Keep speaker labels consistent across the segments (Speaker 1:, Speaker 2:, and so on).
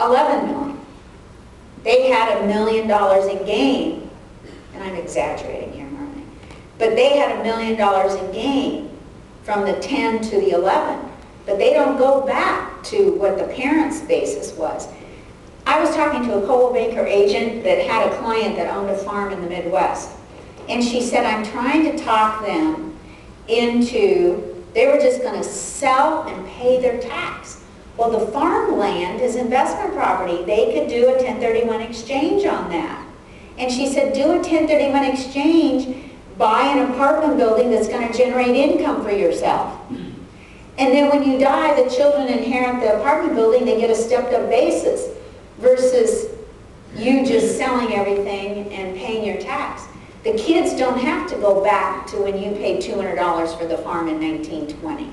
Speaker 1: 11 million. They had $1 million in gain, and I'm exaggerating here, Marlene, but they had $1 million in gain from the 10 to the 11, but they don't go back to what the parents' basis was. I was talking to a Coldwell Banker agent that had a client that owned a farm in the Midwest, and she said, I'm trying to talk them into, they were just going to sell and pay their tax. Well, the farmland is investment property. They could do a 1031 exchange on that. And she said, do a 1031 exchange, buy an apartment building that's going to generate income for yourself. And then when you die, the children inherit the apartment building, they get a stepped-up basis versus you just selling everything and paying your tax. The kids don't have to go back to when you paid $200 for the farm in 1920.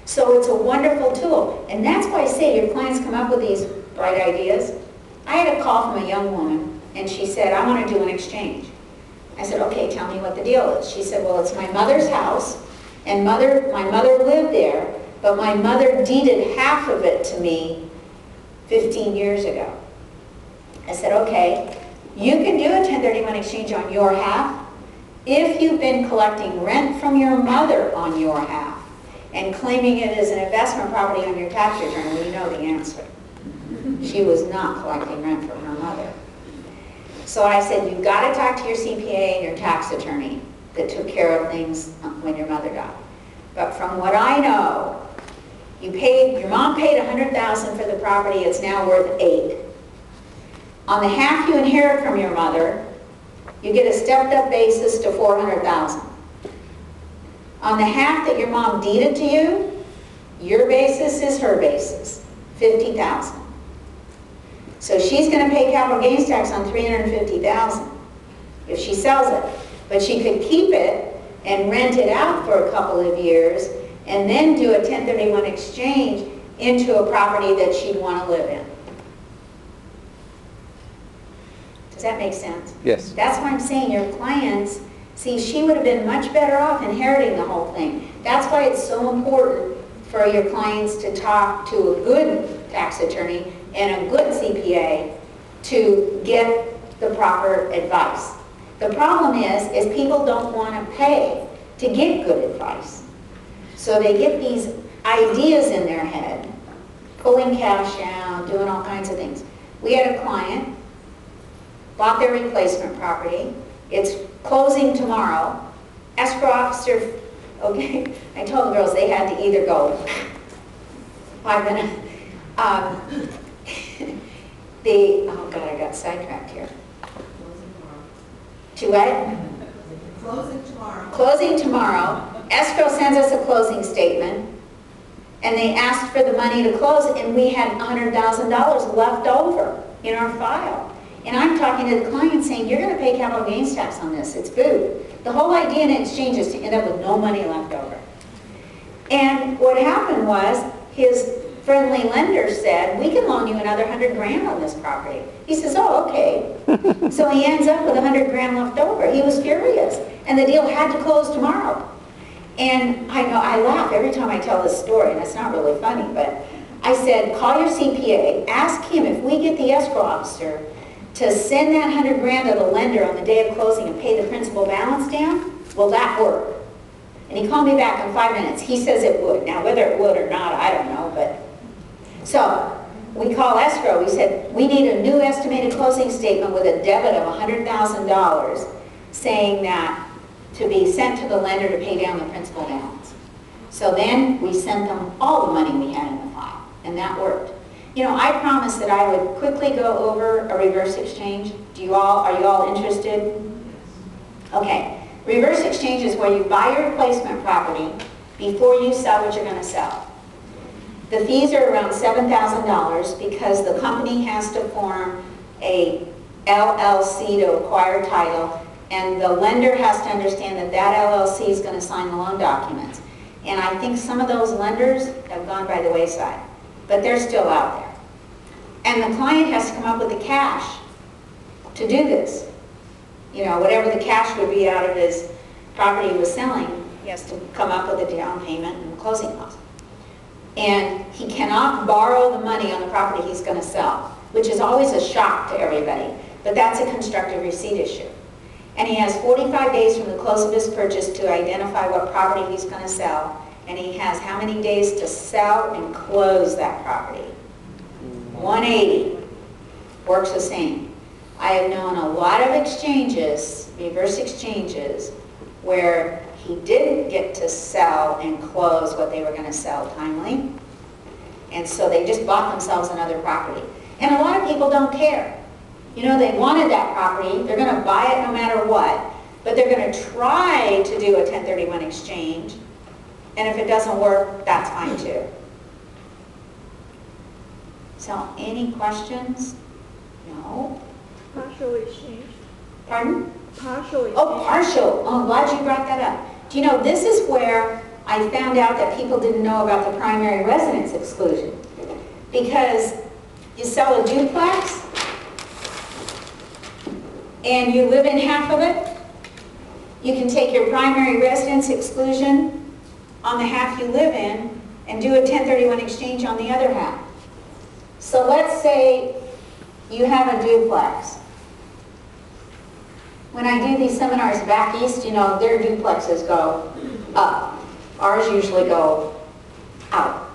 Speaker 1: So it's a wonderful tool. And that's why I say your clients come up with these bright ideas. I had a call from a young woman, and she said, I want to do an exchange. I said, okay, tell me what the deal is. She said, well, it's my mother's house, and my mother lived there, but my mother deeded half of it to me 15 years ago. I said, okay, you can do a 1031 exchange on your half if you've been collecting rent from your mother on your half and claiming it as an investment property on your tax return. We know the answer. She was not collecting rent from her mother. So I said, you've got to talk to your CPA and your tax attorney that took care of things when your mother died. But from what I know, your mom paid $100,000 for the property, it's now worth $8,000. On the half you inherit from your mother, you get a stepped-up basis to $400,000. On the half that your mom deeded to you, your basis is her basis, $50,000. So she's going to pay capital gains tax on $350,000 if she sells it. But she could keep it and rent it out for a couple of years and then do a 1031 exchange into a property that she'd want to live in. Does that make sense?
Speaker 2: Yes.
Speaker 1: That's why I'm saying your clients, see, she would have been much better off inheriting the whole thing. That's why it's so important for your clients to talk to a good tax attorney and a good CPA to get the proper advice. The problem is people don't want to pay to get good advice. So they get these ideas in their head, pulling cash out, doing all kinds of things. We had a client, bought their replacement property. It's closing tomorrow. Escrow officer, okay, I told the girls they had to either go 5 minutes. Oh God, I got sidetracked here. To what?
Speaker 3: Closing tomorrow.
Speaker 1: Closing tomorrow. Escrow sends us a closing statement, and they asked for the money to close, and we had $100,000 left over in our file. And I'm talking to the client saying, you're going to pay capital gains tax on this. It's food. The whole idea in exchange is to end up with no money left over. And what happened was his friendly lender said, we can loan you another $100,000 on this property. He says, oh, okay. So he ends up with $100,000 left over. He was furious. And the deal had to close tomorrow. And I know I laugh every time I tell this story, and it's not really funny, but I said, call your CPA, ask him if we get the escrow officer to send that $100,000 to the lender on the day of closing and pay the principal balance down, will that work? And he called me back in 5 minutes. He says it would. Now, whether it would or not, I don't know, but... So, we call escrow. We said, we need a new estimated closing statement with a debit of $100,000 saying that to be sent to the lender to pay down the principal balance. So then we sent them all the money we had in the file, and that worked. You know, I promised that I would quickly go over a reverse exchange. Are you all interested? Okay. Reverse exchange is where you buy your replacement property before you sell what you're going to sell. The fees are around $7,000 because the company has to form a LLC to acquire title, and the lender has to understand that that LLC is going to sign the loan documents. And I think some of those lenders have gone by the wayside, but they're still out there. And the client has to come up with the cash to do this. You know, whatever the cash would be out of his property he was selling, he has to come up with a down payment and closing costs. And he cannot borrow the money on the property he's going to sell, which is always a shock to everybody. But that's a constructive receipt issue. And he has 45 days from the close of his purchase to identify what property he's going to sell. And he has how many days to sell and close that property? 180. Works the same. I have known a lot of exchanges, reverse exchanges, where he didn't get to sell and close what they were going to sell timely. And so they just bought themselves another property. And a lot of people don't care. You know, they wanted that property, they're going to buy it no matter what, but they're going to try to do a 1031 exchange, and if it doesn't work, that's fine too. So, any questions? No?
Speaker 2: Partial exchange.
Speaker 1: Pardon?
Speaker 2: Partial exchange.
Speaker 1: Oh, partial. Oh, I'm glad you brought that up. Do you know, this is where I found out that people didn't know about the primary residence exclusion. Because you sell a duplex, and you live in half of it, you can take your primary residence exclusion on the half you live in and do a 1031 exchange on the other half. So let's say you have a duplex. When I do these seminars back east, you know, their duplexes go up. Ours usually go out.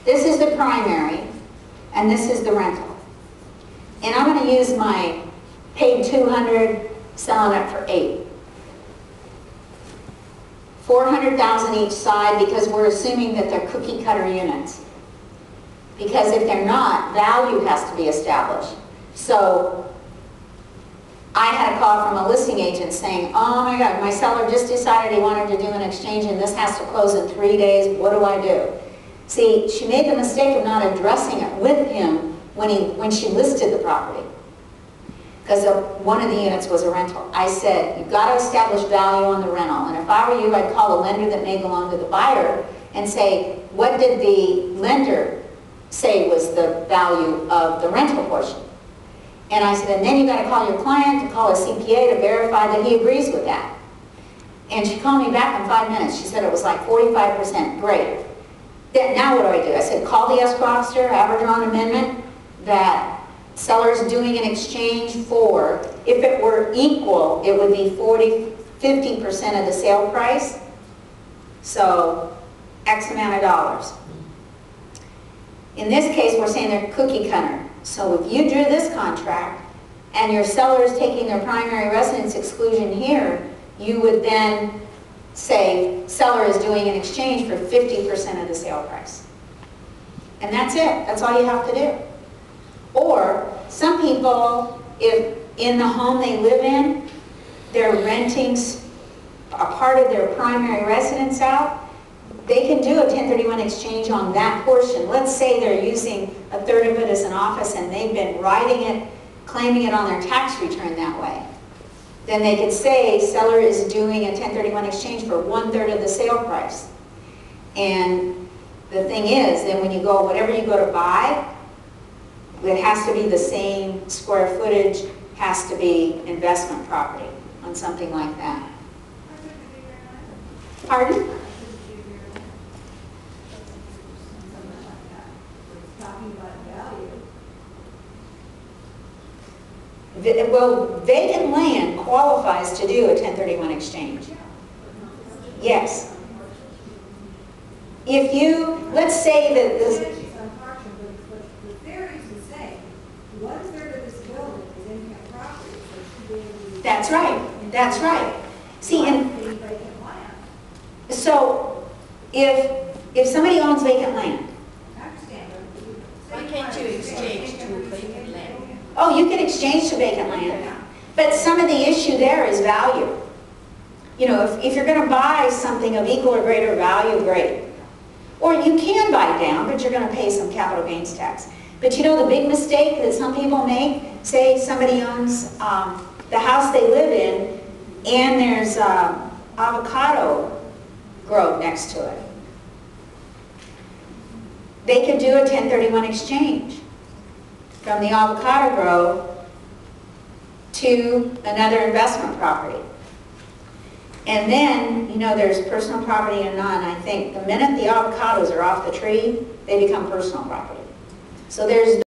Speaker 1: This is the primary, and this is the rental. And I'm going to use my paid $200, selling it for $8. $400,000 each side, because we're assuming that they're cookie cutter units. Because if they're not, value has to be established. So I had a call from a listing agent saying, oh my God, my seller just decided he wanted to do an exchange and this has to close in 3 days. What do I do? See, she made the mistake of not addressing it with him when she listed the property. Because one of the units was a rental. I said, you've got to establish value on the rental. And if I were you, I'd call the lender that may belong to the buyer and say, what did the lender say was the value of the rental portion? And I said, and then you've got to call your client, to call a CPA to verify that he agrees with that. And she called me back in 5 minutes. She said it was like 45%. Great. Then, now what do? I said, call the escrow officer, have her draw an amendment that seller's doing an exchange for, if it were equal, it would be 50% of the sale price. So, X amount of dollars. In this case, we're saying they're cookie cutter. So if you drew this contract and your seller is taking their primary residence exclusion here, you would then say seller is doing an exchange for 50% of the sale price. And that's it. That's all you have to do. Or some people, if in the home they live in, they're renting a part of their primary residence out, they can do a 1031 exchange on that portion. Let's say they're using a third of it as an office and they've been writing it, claiming it on their tax return that way. Then they could say seller is doing a 1031 exchange for 1/3 of the sale price. And the thing is, then when you go, whatever you go to buy, it has to be the same square footage, has to be investment property on something like that. Pardon? Well, vacant land qualifies to do a 1031 exchange. Yes. If you, let's say that this...
Speaker 3: The theory is the same. 1/3 of this building is income property, so it should be able to...
Speaker 1: That's right. That's right. See, and so if somebody owns vacant land...
Speaker 3: I understand,
Speaker 4: Why can't you exchange to vacant land?
Speaker 1: Oh, you can exchange to vacant land. But some of the issue there is value. You know, if you're going to buy something of equal or greater value, great. Or you can buy down, but you're going to pay some capital gains tax. But you know the big mistake that some people make? Say somebody owns the house they live in, and there's avocado grove next to it. They could do a 1031 exchange from the avocado grove to another investment property. And then, you know, there's personal property and none. I think the minute the avocados are off the tree, they become personal property. So there's